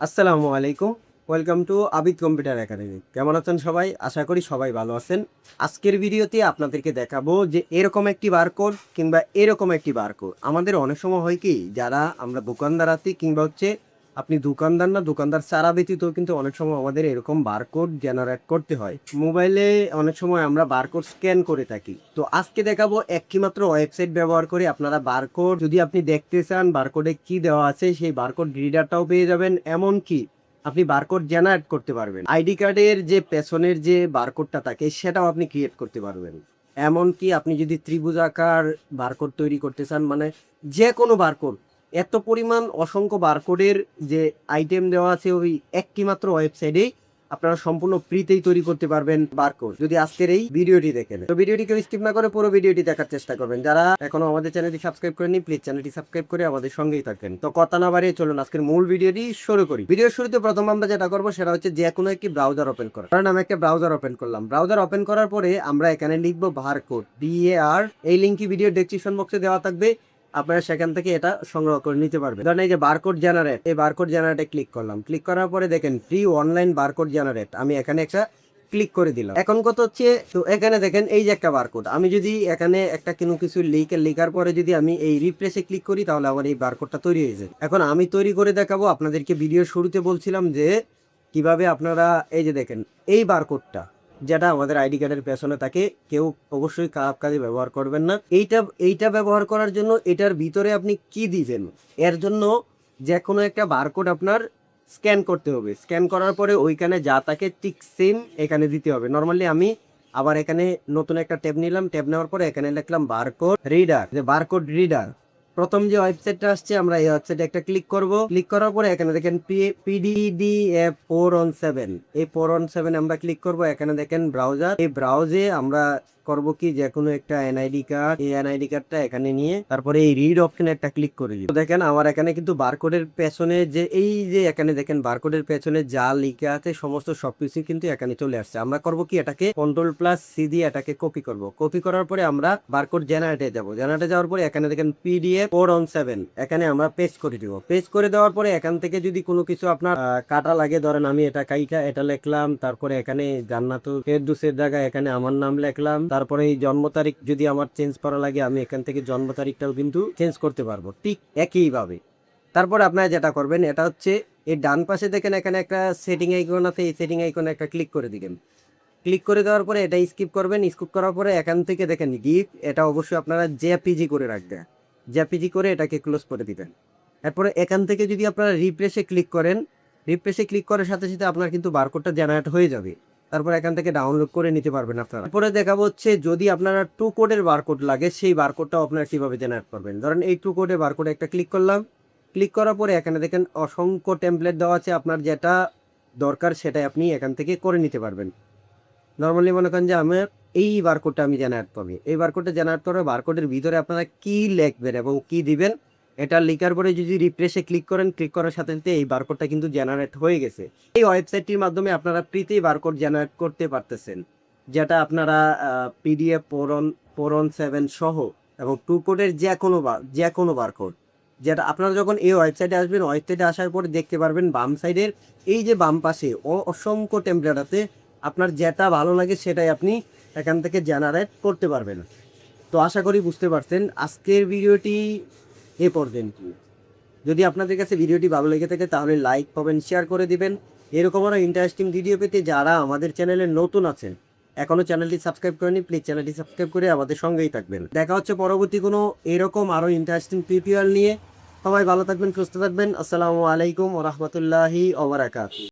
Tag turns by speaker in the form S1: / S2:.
S1: আসসালামু আলাইকুম। Welcome to Abid computer academy. কেমন আছেন সবাই? আশা করি সবাই ভালো আছেন। আজকের ভিডিওতে আপনাদেরকে দেখাবো যে এরকম একটি বারকোড কিংবা এরকম একটি বারকোড। আমাদের অনেক সময় হয় কি যারা আমরা দোকানদার আছি কিংবা হচ্ছে আপনি দোকানদার না, দোকানদার ছাড়া ব্যতীত কিন্তু অনেক সময় আমাদের এরকম বারকোড জেনারেট করতে হয়। মোবাইলে অনেক সময় আমরা বারকোড স্ক্যান করে থাকি। তো আজকে দেখাবো একটি মাত্র ওয়েবসাইট ব্যবহার করে আপনারা বারকোড যদি আপনি দেখতে চান বারকোডে কি দেওয়া আছে সেই বারকোড রিডারটাও পেয়ে যাবেন। এমনকি আপনি বারকোড জেনারেট করতে পারবেন। আইডি কার্ডের যে পেছনের যে বারকোডটা থাকে সেটাও আপনি ক্রিয়েট করতে পারবেন। এমনকি আপনি যদি ত্রিভুজাকার বারকোড তৈরি করতে চান মানে যে কোনো বারকোড, এত পরিমাণ অসংখ্য বারকোডের যে আইটেম দেওয়া আছে ওই একটি মাত্র ওয়েবসাইটেই আপনারা সম্পূর্ণ ফ্রিতেই তৈরি করতে পারবেন বারকোড, যদি আজকের এই ভিডিওটি দেখেন। তো ভিডিওটি কেউ স্কিপ না করে পুরো ভিডিওটি দেখার চেষ্টা করবেন। যারা এখনো আমাদের চ্যানেলটি সাবস্ক্রাইব করেনি প্লিজ চ্যানেলটি সাবস্ক্রাইব করে আমাদের সঙ্গেই থাকবেন। তো কথা না বাড়িয়ে চলুন আজকের মূল ভিডিওটি শুরু করি। ভিডিওর শুরুতে প্রথম আমরা যেটা করবো সেটা হচ্ছে যে কোনো একটি ব্রাউজার ওপেন করা। কারণ আমি একটা ব্রাউজার ওপেন করলাম। ব্রাউজার ওপেন করার পরে আমরা এখানে লিখবো বারকোড, BAR। এই লিঙ্কটি ভিডিও ডেসক্রিপশন বক্সে দেওয়া থাকবে, আপনারা সেখান থেকে এটা সংগ্রহ করে নিতে পারবেন। ধরেন এই যে বারকোড জেনারেট, এই বারকোড জেনারেটে ক্লিক করলাম। ক্লিক করার পরে দেখেন ফ্রি অনলাইন বারকোড জেনারেট, আমি এখানে একটা ক্লিক করে দিলাম। এখন কত হচ্ছে, তো এখানে দেখেন এই যে একটা বারকোড, আমি যদি এখানে একটা কোনো কিছু লিখার পরে যদি আমি এই রিপ্লেসে ক্লিক করি তাহলে আমার এই বারকোডটা তৈরি হয়ে যায়। এখন আমি তৈরি করে দেখাবো আপনাদেরকে। ভিডিওর শুরুতে বলছিলাম যে কিভাবে আপনারা এই যে দেখেন এই বারকোডটা যেটা আমাদের আইডি কার্ডের পেছনে থাকে, কেউ অবশ্যই খারাপ কাজে ব্যবহার করবেন না। এইটা ব্যবহার করার জন্য এটার ভিতরে আপনি কি দিবেন, এর জন্য যে কোনো একটা বারকোড আপনার স্ক্যান করতে হবে। স্ক্যান করার পরে ওইখানে যা থাকে ঠিক সেম এখানে দিতে হবে। নর্মালি আমি আবার এখানে নতুন একটা ট্যাব নিলাম। ট্যাব নেওয়ার পরে এখানে লিখলাম বারকোড রিডার, যে বারকোড রিডার। প্রথম যে ওয়েবসাইটটা আসছে আমরা এই ওয়েবসাইটে একটা ক্লিক করব। ক্লিক করার পরে এখানে দেখেন PDDF 417, এই 417 আমরা ক্লিক করব। এখানে দেখেন ব্রাউজার, এই ব্রাউজে আমরা করব কি যে কোনো একটা এনআইডি কার্ড, এই এনআইডি কার্ডটা এখানে নিয়ে তারপরে এই রিড অপশনে একটা ক্লিক করে দিব। দেখেন আমার এখানে কিন্তু বারকোডের পেছনে যে এই যে এখানে দেখেন বারকোডের পেছনে যা লেখা আছে সমস্ত সবকিছু কিন্তু এখানে চলে আসছে। আমরা করব কি এটাকে Ctrl+C দিয়ে এটাকে কপি করব। কপি করার পরে আমরা বারকোড জেনারেটে যাব। জেনারেটে যাওয়ার পরে এখানে দেখেন PDF 417, এখানে আমরা পেস্ট করে দিব। পেস্ট করে দেওয়ার পরে এখান থেকে যদি কোনো কিছু আপনার কাটা লাগে, ধরেন আমি এটা কাইটা এটা লিখলাম, তারপরে এখানে জান্নাতুল ফেরদৌসের জায়গায় এখানে আমার নাম লিখলাম, তারপরে এই জন্ম তারিখ যদি আমার চেঞ্জ করা লাগে আমি এখান থেকে জন্ম তারিখটাও কিন্তু চেঞ্জ করতে পারবো ঠিক একইভাবে। তারপরে আপনারা যেটা করবেন এটা হচ্ছে এই ডান পাশে দেখেন এখানে একটা সেটিং আইকন আছে, এই সেটিং আইকনে একটা ক্লিক করে দিবেন। ক্লিক করে দেওয়ার পরে এটা স্কিপ করবেন। স্কিপ করার পরে এখান থেকে দেখেন গিফট, এটা অবশ্যই আপনারা জেপিজি করে রাখবেন। জেপিজি করে এটাকে ক্লোজ করে দিবেন। এরপরে এখান থেকে যদি আপনারা রিফ্রেশে ক্লিক করেন, রিফ্রেশে ক্লিক করার সাথে সাথে আপনার কিন্তু বারকোডটা জেনারেট হয়ে যাবে। তারপর এখান থেকে ডাউনলোড করে নিতে পারবেন আপনারা। তারপরে দেখাবো হচ্ছে যদি আপনারা টু কোডের বারকোড লাগে সেই বারকোডটাও আপনারা কিভাবে জেনারেট করবেন। ধরেন এই টু কোডের বারকোডে একটা ক্লিক করলাম। ক্লিক করার পরে এখানে দেখেন অসংখ্য টেমপ্লেট দেওয়া আছে, আপনার যেটা দরকার সেটাই আপনি এখান থেকে করে নিতে পারবেন। নর্মালি মনে করেন যে আমার এই বারকোডটা আমি জেনারেট করবো, এই বারকোডটা জেনারেট করে বারকোডের ভিতরে আপনারা কি লিখবেন এবং কি দিবেন এটা লেখার পরে যদি রিফ্রেশে ক্লিক করেন, ক্লিক করার সাথে সাথে এই বারকোডটা কিন্তু জেনারেট হয়ে গেছে। এই ওয়েবসাইটটির মাধ্যমে আপনারা ফ্রিতেই বারকোড জেনারেট করতে পারতেছেন, যেটা আপনারা PDF 417 সহ এবং টু কোডের যে কোনো বারকোড, যেটা আপনারা যখন এই ওয়েবসাইটে আসবেন, ওয়েবসাইটে আসার পরে দেখতে পারবেন বাম সাইডের এই যে বাম পাশে অসংখ্য টেমপ্লেট আছে, আপনার যেটা ভালো লাগে সেটাই আপনি এখান থেকে জেনারেট করতে পারবেন। তো আশা করি বুঝতে পারছেন। আজকের ভিডিওটি এ পর্যন্ত। যদি আপনাদের কাছে ভিডিওটি ভালো লেগে থাকে তাহলে লাইক কমেন্ট শেয়ার করে দিবেন। এরকম আরও ইন্টারেস্টিং ভিডিও পেতে যারা আমাদের চ্যানেলে নতুন আছেন, এখনও চ্যানেলটি সাবস্ক্রাইব করেনি প্লিজ চ্যানেলটি সাবস্ক্রাইব করে আমাদের সঙ্গেই থাকবেন। দেখা হচ্ছে পরবর্তী কোনো এরকম আরও ইন্টারেস্টিং টিউটোরিয়াল নিয়ে। সবাই ভালো থাকবেন, সুস্থ থাকবেন। আসসালামু আলাইকুম ওয়া রাহমাতুল্লাহি ওয়া বারাকাতুহু।